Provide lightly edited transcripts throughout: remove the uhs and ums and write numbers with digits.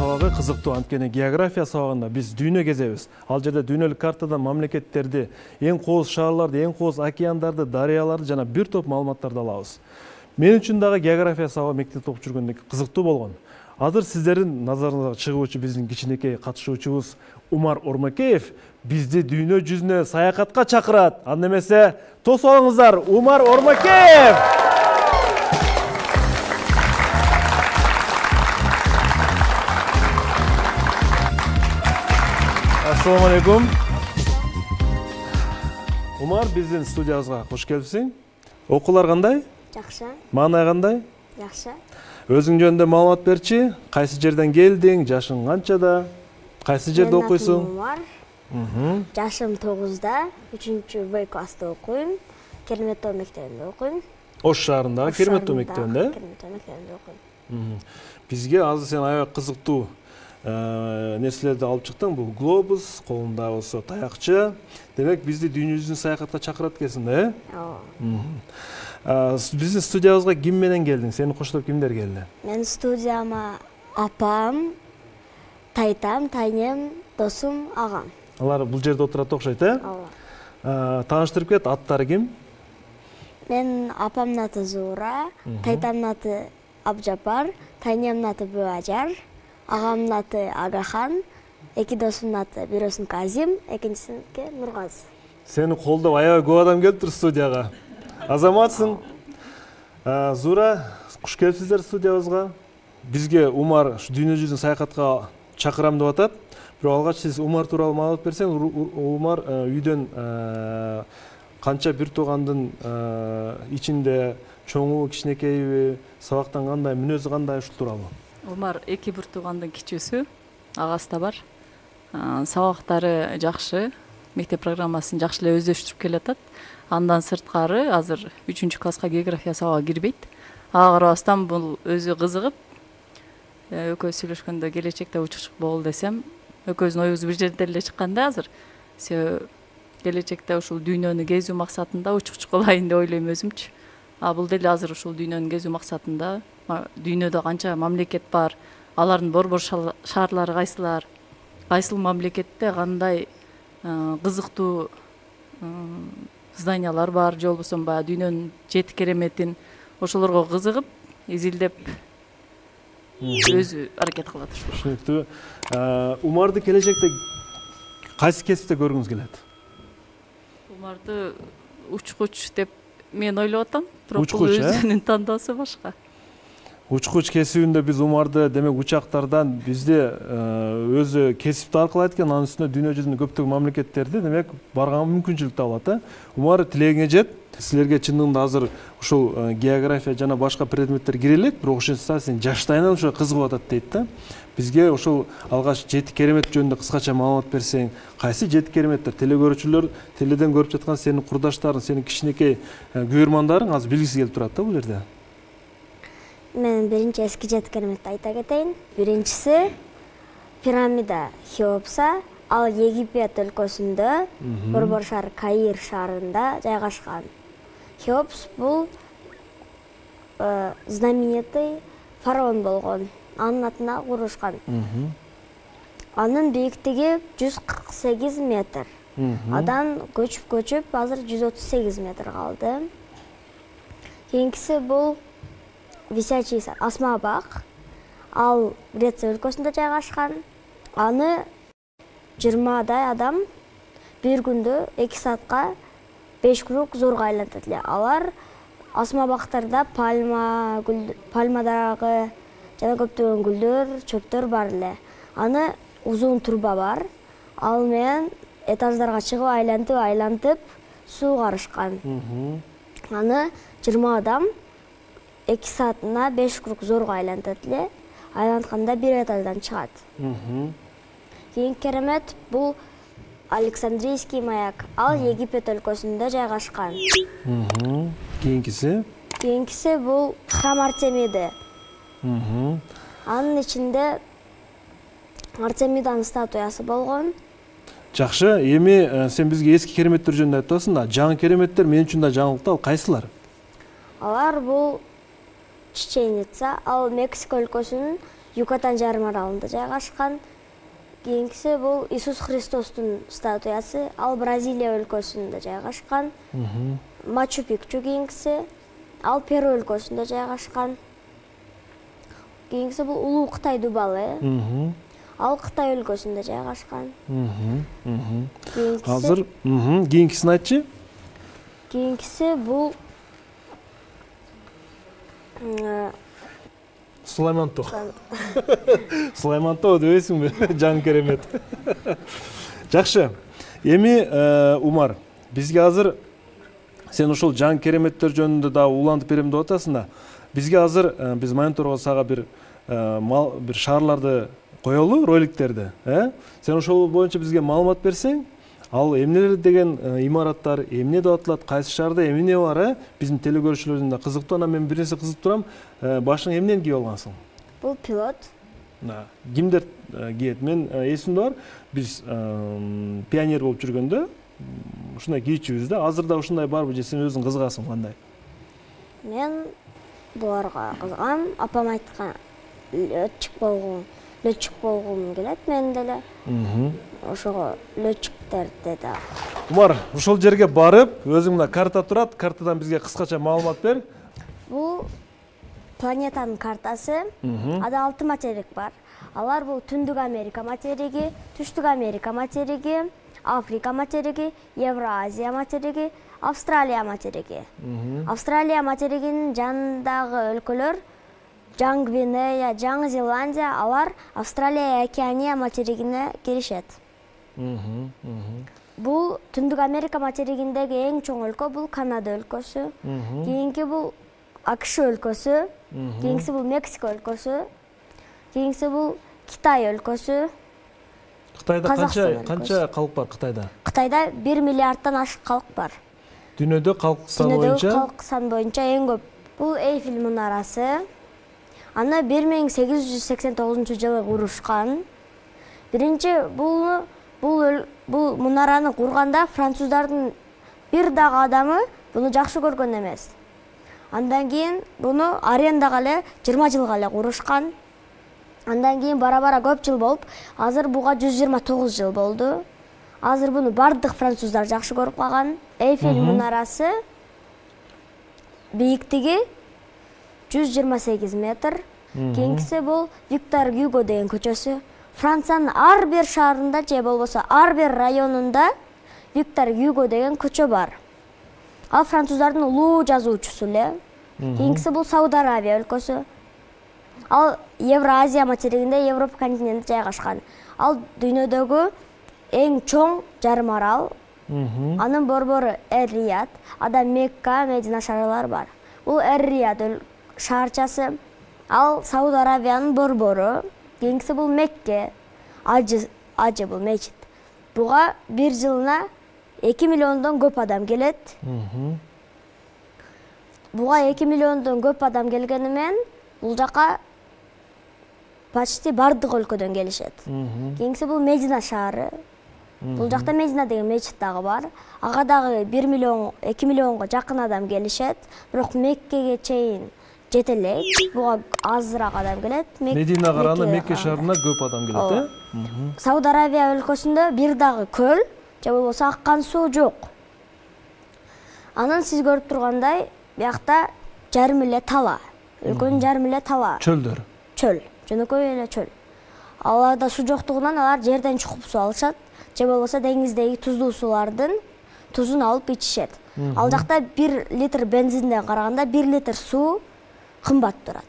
сабагы кызыктуу, анткени география сабагында биз дүйнө кезебиз. Ал жерде дүйнөлүк картадан мамлекеттерди, эң кооз шаарларды, эң кооз океандарды, дарыяларды жана бир топ маалыматтарды алабыз. Мен үчүн дагы география сабагы мектепте окуп жүргөндө кызыктуу болгон. Азыр сиздердин назарыңызга чыгуучу биздин кичинекей катышуучубуз Умар Ормакеев бизди дүйнө жүзүнө саякатка чакырат. Анда эмесе, тосуп алыңыздар, Умар Ормакеев! Assalamu alaikum. Умар, биздин студиябызга кош келипсиң. Окуулар кандай? Жакшы. Маанай кандай? Жакшы. Өзүң жөнүндө маалымат берчи? Кайсы жерден келдиң? Жашың канчада? Кайсы жерде окуйсуң? Умар. Жашым 9да, 3-В класста окуйм. Керметтөө мектебинде окуйм. Ош шаарындагы Керметтөө мектебинде? Керметтөө мектебинде окуйм. Бизге азыр сен аябай кызыктуу нерселерди алып чыктың. Бул глобус, колунда болсо таякчы. Демек бизди дүйнө жүзүнө саякатка чакырат экенсиң да, Биздин студиябызга ким менен келдиң? Сени коштоп кимдер келди? Мен студияма апам, тайтам, тайнем, досум, агам. Алар бул жерде отурат окшойт, Ооба. Тааныштырып кет, аттары ким? Мен апамдын аты Зуура, тайтамдын аты Абжапар, тайнемдин аты Буажар, агамдын аты Агахан, эки досумдун аты бирөөсүн Казим, экинчисиники Нургаз. Сени колдоп аябай көп адам келиптир студияга. Азаматсың. Зуура, куш келипсиздер студиябызга. Бизге Умар дүйнө жүзүнө саякатка чакырам деп атат. Бирок алгач сиз Умар тууралуу маалымат берсең, Умар үйдөн канча бир туугандын ичинде, чоңу, кичинекейби, сабактан кандай, мүнөзү кандай, ушул тууралуу? Умар эки бир туугандын кичүүсү, агасы да бар. Сабактары жакшы, мектеп программасын жакшы эле өздөштүрүп келатат. Андан сырткары азыр 3-класска география сабагы кирбейт. Ага карабастан бул өзү кызыгып, экөөбүз сүйлөшкөндө келечекте учукчу болол десем, экөөбүздүн оюбуз бир жерде эле чыкканда азыр келечекте ушул дүйнөнү кезүү максатында учукчу болайын деп ойлойм өзүмчү. Бул деле азыр ушул дүйнөнү кезүү максатында дүйнөдө канча мамлекет бар, алардын борбор шаарлары кайсылар, кайсыл мамлекетте кандай кызыктуу зданиялар бар, же болбосо баягы дүйнөнүн жети кереметин ошолорго кызыгып, изилдеп өзү аракет кылат. Түшүнүктүү. Умарды келечекте кайсы кесипте көргүңүз келет? Умарды учкуч деп мен ойлоп атам, бирок бул өзүнүн тандоосу башка. Учкуч кесибинде биз Умарды демек учактардан бизде өзү кесипти аркылайт экен, анын үстүнө дүйнө жүзүнүн көптөгөн мамлекеттерди демек барганга мүмкүнчүлүк табылат. Умар, тилегиңе жет. Силерге чындыгында азыр ушул география жана башка предметтер кире элек, бирок ошентсе сен жаштайынан ошо кызыгып атат дейт да. Бизге ошол алгач жети керемет жөнүндө кыскача маалымат берсең, кайсы жети кереметтер? Телегөрүүчүлөр, теледен көрүп жаткан сенин курдаштарың, сенин кичинекей көрөрмандарың азыр билгиси келип турат да бул жерде. Мен биринчи эски жети кереметти айта кетейин. Биринчиси пирамида Хеопса, ал Египет өлкөсүндө, борбор шаар Каир шаарында жайгашкан. Хеопс бул знаменитый фараон болгон. Анын атына курушкан. Анын бийиктиги 148 метр. Адан көчүп азыр 138 метр калды. Кийинкиси бул висячий Асмабак. Ал Греция өлкөсүндө жайгашкан. Аны 20дай адам бир күндө 2 саатка 5 круг зорго айлантат эле. Алар Асмабактарда пальма дарагы жана көптөгөн гүлдөр, чөптөр бар эле. Аны узун турба бар. Ал менен этаждарга чыгып айлантып суу карышкан. Аны 20 адам 2 саатына 5 круг зорго айлантат эле. Айлантканда бир этаждан чыгат. Кийинки керемет бул Александрийский маяк. Ал Египет өлкөсүндө жайгашкан. Кийинкиси бул храм Артемиды. Анын ичинде Артемиданын статуясы болгон. Жакшы, эми сен бизге эски кереметтер жөнүндө айтасың да, жаңы кереметтер мен үчүн да жаңылыктуу, ал кайсылар? Алар бул Чеченица, ал Мексика өлкөсүнүн Юкатан жарым аралында жайгашкан. Кийинкиси бул Иисус Христостун статуясы, ал Бразилия өлкөсүндө жайгашкан. Мачу-Пикчу кийинкиси, ал Перу өлкөсүндө жайгашкан. Кийинкиси бул Улуу Кытай дубалы. Ал Кытай өлкөсүндө жайгашкан. Азыр кийинкисин айтчы. Кийинкиси бул Сулаймантоо. Сулаймантоо дебейсиңби? Жан керемет. Жакшы. Эми Умар, бизге азыр сен ушул жан кереметтер жөнүндө да улантып берем деп атасың да. Бизге азыр биз мониторго сага бир шаарларды коелу, роликтерди, Сен ошол боюнча бизге маалымат берсең, ал эмнелер деген имараттар, эмне деп атылат, кайсы шаарда эмне бар, биздин телекөрүүчүлөрдүн да кызыктуу. Анан мен бир нерсе кызык турам, башыңа эмнени кийип алгансың? Бул пилот. Кимдер кийет? Мен эсимде бар, биз пионер болуп жүргөндө ушундай кийичүбүз да. Азыр да ушундай барбы же сен өзүң кызыгасың кандай? Мен буларга кызыгам. Апам айткан летчик болгум келет мен деле. Ошого летчиктерди да. Умар, ушул жерге барып, өзүң мына карта турат, картадан бизге кыскача маалымат бер. Бул планетанын картасы. Ада 6 материк бар. Алар бул Түндүк Америка материги, Түштүк Америка материги, Африка материги, Евразия материги, Австралия материги. Австралия материгинин жанындагы өлкөлөр Жаңы Гвинея, Жаңы Зеландия, алар Австралия Океания материгине киришет. Бул Түндүк Америка материгиндеги эң чоң өлкө бул Канада өлкөсү. Кийинки бул АКШ өлкөсү, кийинкиси бул Мексика өлкөсү, кийинкиси бул Китай өлкөсү. Кытайда канча калк бар Кытайда? Кытайда 1 миллиардтан ашык калк бар. Дүйнөдө калк саны боюнча? Дүйнөдө калк саны боюнча эң көп. Бул Эйфель мунарасы. Аны 1889 жылы курушкан. Биринчи бул мунараны курганда француздардын бир дагы адамы буну жакшы көргөн эмес. Андан кийин буну арендага эле 20 жылга эле курушкан. Андан кийин бара-бара көп жыл болуп, азыр буга 129 жыл болду. Азыр буну бардык француздар жакшы көрүп калган. Эйфель мунарасы бийиктиги 128 метр. Кийинкиси бул Виктор Гюго деген көчөсү. Франциянын ар бир шаарында же болбосо ар бир районунда Виктор Гюго деген көчө бар. Ал француздардын улуу жазуучусу эле. Кийинкиси бул Сауд Арабия өлкөсү. Ал Евразия материгинде, Европа континентинде жайгашкан. Ал дүйнөдөгү эң чоң жарым арал. Анын борбору Эр-Рияд. Ада Мекка, Медина шаарлары бар. Бул Эр-Рияд шаарчасы. Ал Сауд Арабиянын борбору. Кийинкиси бул Мекке. Ажы бул мечит. Буга бир жылына 2 миллиондон көп адам келет. Буга 2 миллиондон көп адам келгени менен бул жака почти бардык өлкөдөн келишет. Кийинкиси бул Медина шаары. Бул жакта Медина деген мечит дагы бар. Ага дагы 1 миллион, 2 миллионго жакын адам келишет. Бирок Меккеге чейин жете элек. Буга азыраак адам келет. Медина караганда Мекке шаарына көп адам келет, Сауд Арабия өлкөсүндө бир дагы көл же болбосо аккан суу жок. Анан сиз көрүп тургандай, биякта жарым эле тала. Өлкөнүн жарым эле тала. Чөлдөр. Чөл. Жөнөкөй эле чөл. Аларда суу жоктугунан алар жерден чукуп суу алышат, же болбосо деңиздеги туздуу суулардын тузун алып ичишет. Ал жакта 1 литр бензинден караганда 1 литр суу кымбат турат.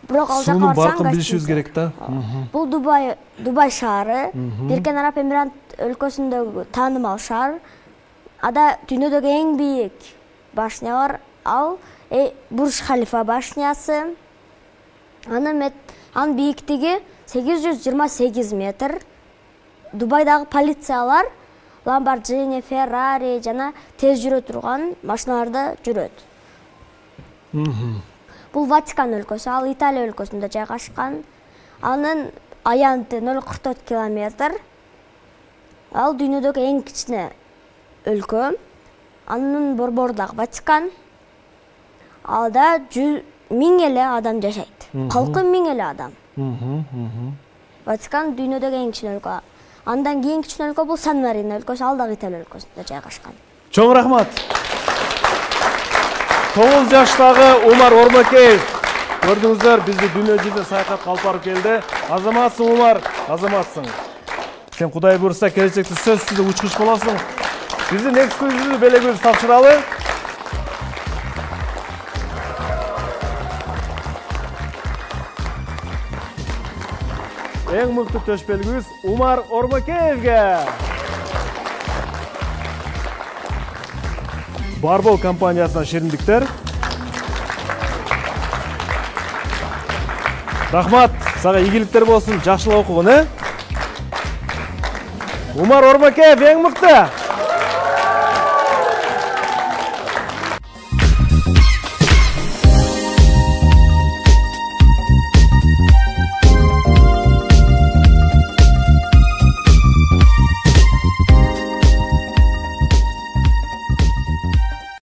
Бирок ал жака баркын билишибиз керек да. Бул Дубай шаары, Биркен Араб Эмират өлкөсүндөгү таанымал шаар. Ада дүйнөдөгү эң бийик башня бар. Ал Бурж Халифа башнясы. Анын бийиктиги 828 метр. Дубайдагы полициялар Lamborghini, Ferrari жана тез жүрө турган машиналарда жүрөт. Бул Ватикан өлкөсү, ал Италия өлкөсүндө жайгашкан. Анын аянты 0,44 километр. Ал дүйнөдөгү эң кичине өлкө. Анын борбору дагы Ватикан. Алда 1000 эле адам жашайт. Халкы 1000 эле адам. Ватикан дүйнөдөгү эң кичине өлкө. Андан кийин кичине өлкө бул Сан-Марино өлкөсү, ал дагы Италия өлкөсүндө жайгашкан. Чоң рахмат. 9 жаштагы Умар Ормакеев. Көрдүңүздөр, бизди дүйнө жүзүнө саякатка алып барып келди. Азаматсың Умар, азаматсың. Сен Кудай буйрса келечекте сөзсүз учкуч болосуң. Биздин эксклюзивдүү белегибизди тапшыралы. Эң мыкты төшпелигибиз Умар Ормакеевге. Барбол компаниясынан шериндиктер. Рахмат, сага ийгиликтер болсун, жакшылык окугун, Умар Ормакеев эң мыкты.